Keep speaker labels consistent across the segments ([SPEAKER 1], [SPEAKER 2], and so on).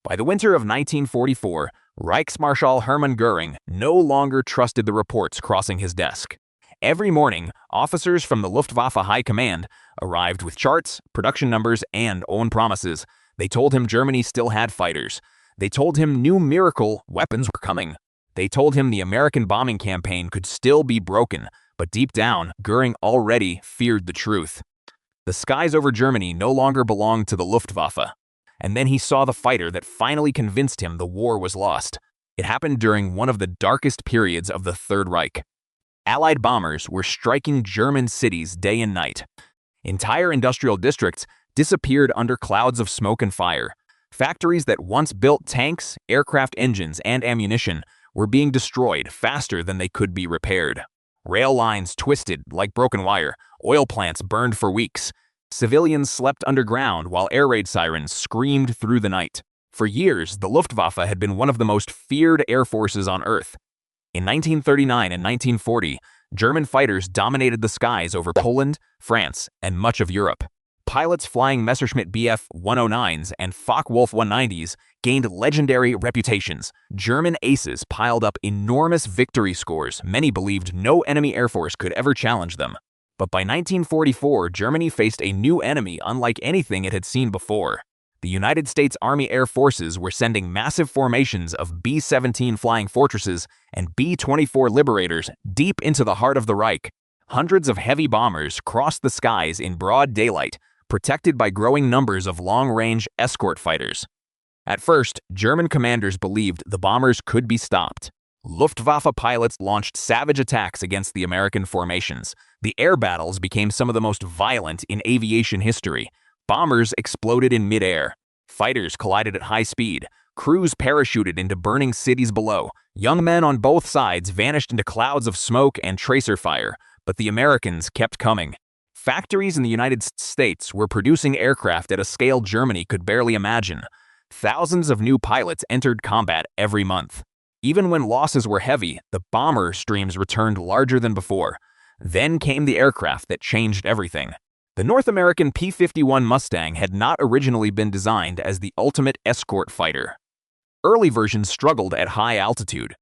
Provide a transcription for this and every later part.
[SPEAKER 1] By the winter of 1944, Reichsmarschall Hermann Göring no longer trusted the reports crossing his desk. Every morning, officers from the Luftwaffe High Command arrived with charts, production numbers, and own promises. They told him Germany still had fighters. They told him new miracle weapons were coming. They told him the American bombing campaign could still be broken, but deep down, Göring already feared the truth. The skies over Germany no longer belonged to the Luftwaffe. And then he saw the fighter that finally convinced him the war was lost. It happened during one of the darkest periods of the Third Reich. Allied bombers were striking German cities day and night. Entire industrial districts disappeared under clouds of smoke and fire. Factories that once built tanks, aircraft engines, and ammunition were being destroyed faster than they could be repaired. Rail lines twisted like broken wire. Oil plants burned for weeks. Civilians slept underground while air raid sirens screamed through the night. For years, the Luftwaffe had been one of the most feared air forces on Earth. In 1939 and 1940, German fighters dominated the skies over Poland, France, and much of Europe. Pilots flying Messerschmitt Bf 109s and Focke-Wulf 190s gained legendary reputations. German aces piled up enormous victory scores. Many believed no enemy air force could ever challenge them. But by 1944, Germany faced a new enemy unlike anything it had seen before. The United States Army Air Forces were sending massive formations of B-17 Flying Fortresses and B-24 Liberators deep into the heart of the Reich. Hundreds of heavy bombers crossed the skies in broad daylight, protected by growing numbers of long-range escort fighters. At first, German commanders believed the bombers could be stopped. Luftwaffe pilots launched savage attacks against the American formations. The air battles became some of the most violent in aviation history. Bombers exploded in midair. Fighters collided at high speed. Crews parachuted into burning cities below. Young men on both sides vanished into clouds of smoke and tracer fire, but the Americans kept coming. Factories in the United States were producing aircraft at a scale Germany could barely imagine. Thousands of new pilots entered combat every month. Even when losses were heavy, the bomber streams returned larger than before. Then came the aircraft that changed everything. The North American P-51 Mustang had not originally been designed as the ultimate escort fighter. Early versions struggled at high altitude.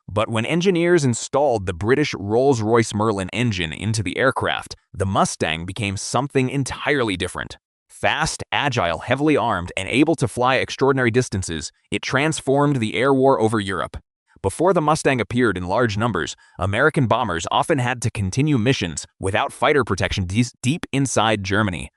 [SPEAKER 1] But when engineers installed the British Rolls-Royce Merlin engine into the aircraft, the Mustang became something entirely different. Fast, agile, heavily armed, and able to fly extraordinary distances, it transformed the air war over Europe. Before the Mustang appeared in large numbers, American bombers often had to continue missions without fighter protection deep inside Germany.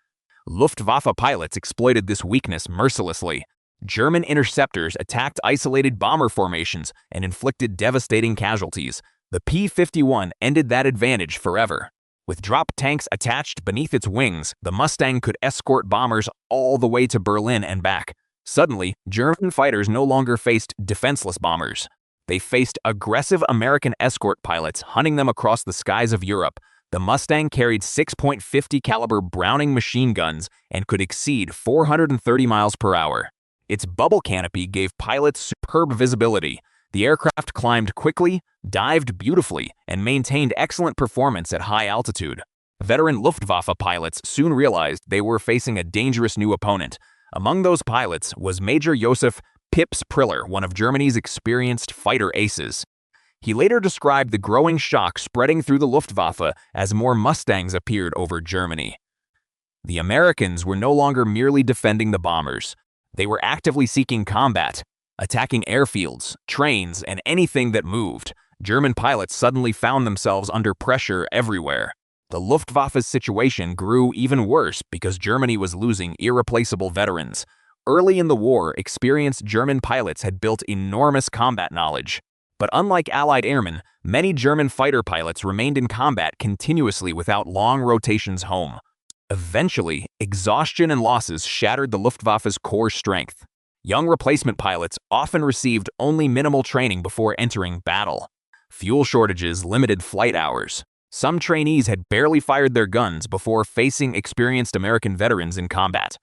[SPEAKER 1] Luftwaffe pilots exploited this weakness mercilessly. German interceptors attacked isolated bomber formations and inflicted devastating casualties. The P-51 ended that advantage forever. With drop tanks attached beneath its wings, the Mustang could escort bombers all the way to Berlin and back. Suddenly, German fighters no longer faced defenseless bombers. They faced aggressive American escort pilots hunting them across the skies of Europe. The Mustang carried 6.50 caliber Browning machine guns and could exceed 430 miles per hour. Its bubble canopy gave pilots superb visibility. The aircraft climbed quickly, dived beautifully, and maintained excellent performance at high altitude. Veteran Luftwaffe pilots soon realized they were facing a dangerous new opponent. Among those pilots was Major Josef Pips Priller, one of Germany's experienced fighter aces. He later described the growing shock spreading through the Luftwaffe as more Mustangs appeared over Germany. The Americans were no longer merely defending the bombers. They were actively seeking combat, attacking airfields, trains, and anything that moved. German pilots suddenly found themselves under pressure everywhere. The Luftwaffe's situation grew even worse because Germany was losing irreplaceable veterans. Early in the war, experienced German pilots had built enormous combat knowledge. But unlike Allied airmen, many German fighter pilots remained in combat continuously without long rotations home. Eventually, exhaustion and losses shattered the Luftwaffe's core strength. Young replacement pilots often received only minimal training before entering battle. Fuel shortages limited flight hours. Some trainees had barely fired their guns before facing experienced American veterans in combat.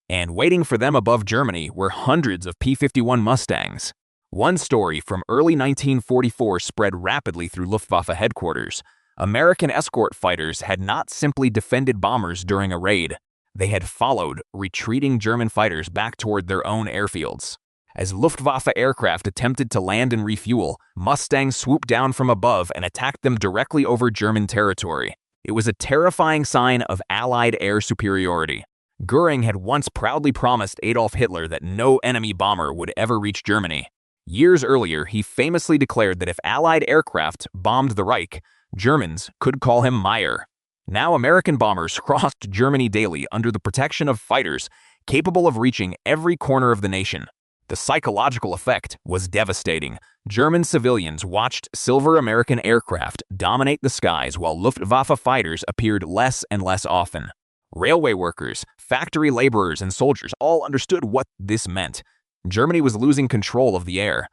[SPEAKER 1] And waiting for them above Germany were hundreds of P-51 Mustangs. One story from early 1944 spread rapidly through Luftwaffe headquarters. American escort fighters had not simply defended bombers during a raid. They had followed retreating German fighters back toward their own airfields. As Luftwaffe aircraft attempted to land and refuel, Mustangs swooped down from above and attacked them directly over German territory. It was a terrifying sign of Allied air superiority. Göring had once proudly promised Adolf Hitler that no enemy bomber would ever reach Germany. Years earlier, he famously declared that if Allied aircraft bombed the Reich, Germans could call him Meyer. Now American bombers crossed Germany daily under the protection of fighters capable of reaching every corner of the nation. The psychological effect was devastating. German civilians watched silver American aircraft dominate the skies while Luftwaffe fighters appeared less and less often. Railway workers, factory laborers, and soldiers all understood what this meant. Germany was losing control of the air.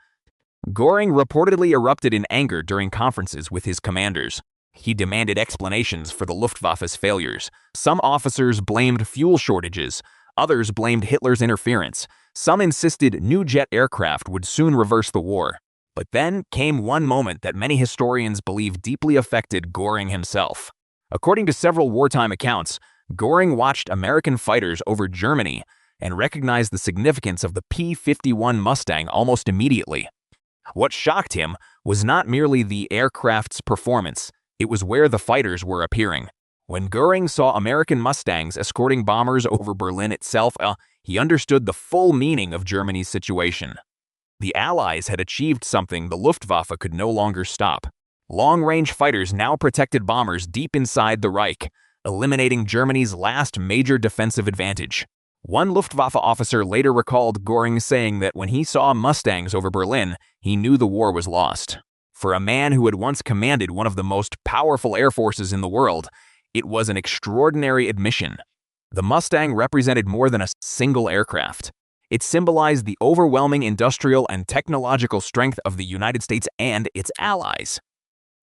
[SPEAKER 1] Göring reportedly erupted in anger during conferences with his commanders. He demanded explanations for the Luftwaffe's failures. Some officers blamed fuel shortages. Others blamed Hitler's interference. Some insisted new jet aircraft would soon reverse the war. But then came one moment that many historians believe deeply affected Göring himself. According to several wartime accounts, Göring watched American fighters over Germany and recognized the significance of the P-51 Mustang almost immediately. What shocked him was not merely the aircraft's performance, it was where the fighters were appearing. When Göring saw American Mustangs escorting bombers over Berlin itself, he understood the full meaning of Germany's situation. The Allies had achieved something the Luftwaffe could no longer stop. Long-range fighters now protected bombers deep inside the Reich, eliminating Germany's last major defensive advantage. One Luftwaffe officer later recalled Göring saying that when he saw Mustangs over Berlin, he knew the war was lost. For a man who had once commanded one of the most powerful air forces in the world, it was an extraordinary admission. The Mustang represented more than a single aircraft. It symbolized the overwhelming industrial and technological strength of the United States and its allies.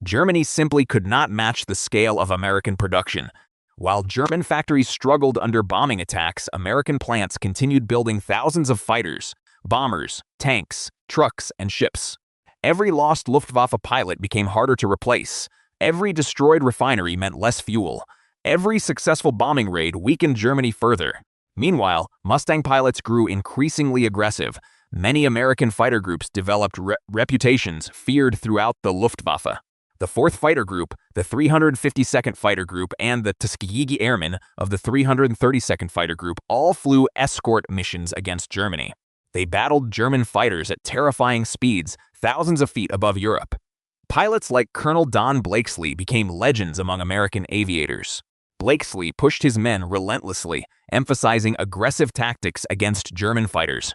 [SPEAKER 1] Germany simply could not match the scale of American production. While German factories struggled under bombing attacks, American plants continued building thousands of fighters, bombers, tanks, trucks, and ships. Every lost Luftwaffe pilot became harder to replace. Every destroyed refinery meant less fuel. Every successful bombing raid weakened Germany further. Meanwhile, Mustang pilots grew increasingly aggressive. Many American fighter groups developed reputations feared throughout the Luftwaffe. The 4th Fighter Group, the 352nd Fighter Group, and the Tuskegee Airmen of the 332nd Fighter Group all flew escort missions against Germany. They battled German fighters at terrifying speeds, thousands of feet above Europe. Pilots like Colonel Don Blakesley became legends among American aviators. Blakesley pushed his men relentlessly, emphasizing aggressive tactics against German fighters.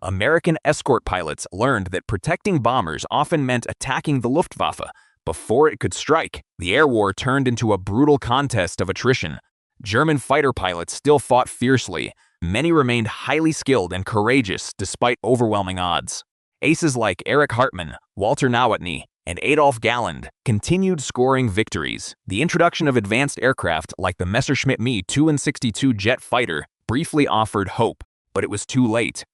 [SPEAKER 1] American escort pilots learned that protecting bombers often meant attacking the Luftwaffe. Before it could strike, the air war turned into a brutal contest of attrition. German fighter pilots still fought fiercely. Many remained highly skilled and courageous despite overwhelming odds. Aces like Erich Hartmann, Walter Nowotny, and Adolf Galland continued scoring victories. The introduction of advanced aircraft like the Messerschmitt Me 262 jet fighter briefly offered hope, but it was too late.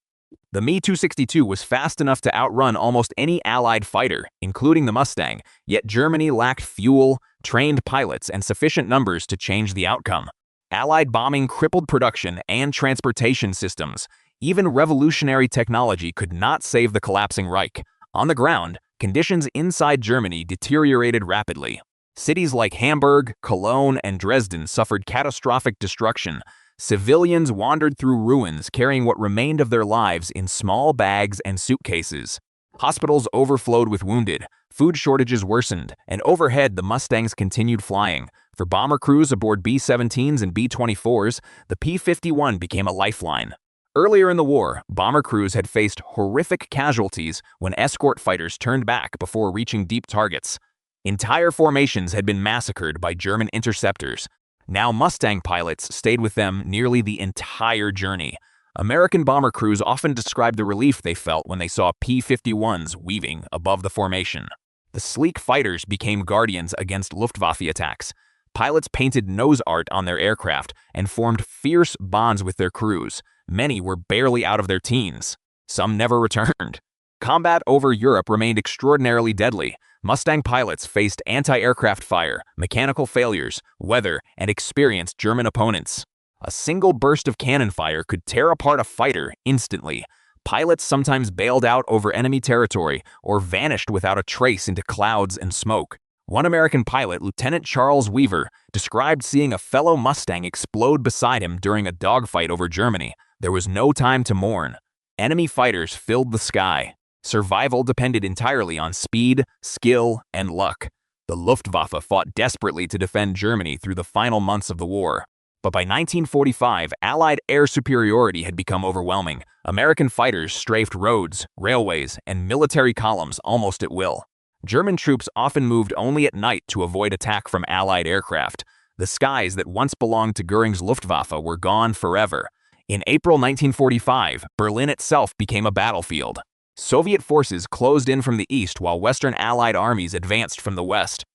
[SPEAKER 1] The Me-262 was fast enough to outrun almost any Allied fighter, including the Mustang, yet Germany lacked fuel, trained pilots, and sufficient numbers to change the outcome. Allied bombing crippled production and transportation systems. Even revolutionary technology could not save the collapsing Reich. On the ground, conditions inside Germany deteriorated rapidly. Cities like Hamburg, Cologne, and Dresden suffered catastrophic destruction. Civilians wandered through ruins carrying what remained of their lives in small bags and suitcases. Hospitals overflowed with wounded, food shortages worsened, and overhead the Mustangs continued flying. For bomber crews aboard B-17s and B-24s, the P-51 became a lifeline. Earlier in the war, bomber crews had faced horrific casualties when escort fighters turned back before reaching deep targets. Entire formations had been massacred by German interceptors. Now Mustang pilots stayed with them nearly the entire journey. American bomber crews often described the relief they felt when they saw P-51s weaving above the formation. The sleek fighters became guardians against Luftwaffe attacks. Pilots painted nose art on their aircraft and formed fierce bonds with their crews. Many were barely out of their teens. Some never returned. Combat over Europe remained extraordinarily deadly. Mustang pilots faced anti-aircraft fire, mechanical failures, weather, and experienced German opponents. A single burst of cannon fire could tear apart a fighter instantly. Pilots sometimes bailed out over enemy territory or vanished without a trace into clouds and smoke. One American pilot, Lieutenant Charles Weaver, described seeing a fellow Mustang explode beside him during a dogfight over Germany. There was no time to mourn. Enemy fighters filled the sky. Survival depended entirely on speed, skill, and luck. The Luftwaffe fought desperately to defend Germany through the final months of the war. But by 1945, Allied air superiority had become overwhelming. American fighters strafed roads, railways, and military columns almost at will. German troops often moved only at night to avoid attack from Allied aircraft. The skies that once belonged to Göring's Luftwaffe were gone forever. In April 1945, Berlin itself became a battlefield. Soviet forces closed in from the east while Western Allied armies advanced from the west.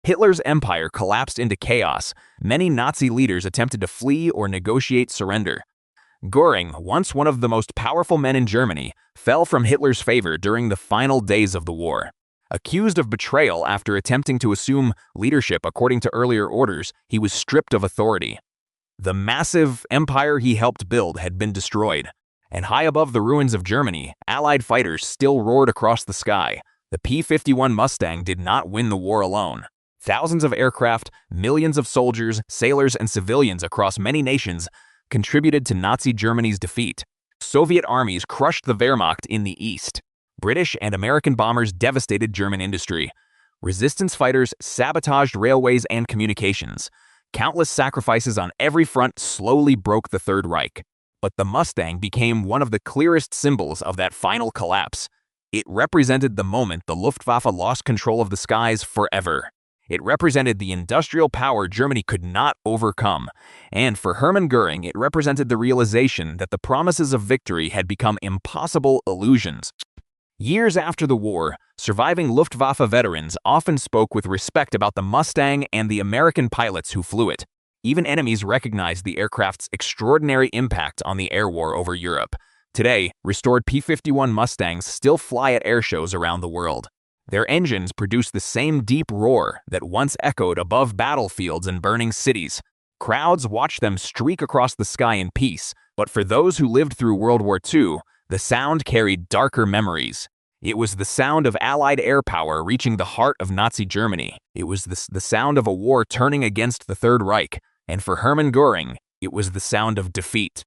[SPEAKER 1] Hitler's empire collapsed into chaos. Many Nazi leaders attempted to flee or negotiate surrender. Göring, once one of the most powerful men in Germany, fell from Hitler's favor during the final days of the war. Accused of betrayal after attempting to assume leadership according to earlier orders, he was stripped of authority. The massive empire he helped build had been destroyed, and high above the ruins of Germany, Allied fighters still roared across the sky. The P-51 Mustang did not win the war alone. Thousands of aircraft, millions of soldiers, sailors, and civilians across many nations contributed to Nazi Germany's defeat. Soviet armies crushed the Wehrmacht in the east. British and American bombers devastated German industry. Resistance fighters sabotaged railways and communications. Countless sacrifices on every front slowly broke the Third Reich. But the Mustang became one of the clearest symbols of that final collapse. It represented the moment the Luftwaffe lost control of the skies forever. It represented the industrial power Germany could not overcome. And for Hermann Göring, it represented the realization that the promises of victory had become impossible illusions. Years after the war, surviving Luftwaffe veterans often spoke with respect about the Mustang and the American pilots who flew it. Even enemies recognized the aircraft's extraordinary impact on the air war over Europe. Today, restored P-51 Mustangs still fly at air shows around the world. Their engines produce the same deep roar that once echoed above battlefields and burning cities. Crowds watch them streak across the sky in peace, but for those who lived through World War II, the sound carried darker memories. It was the sound of Allied air power reaching the heart of Nazi Germany. It was the sound of a war turning against the Third Reich. And for Hermann Göring, it was the sound of defeat.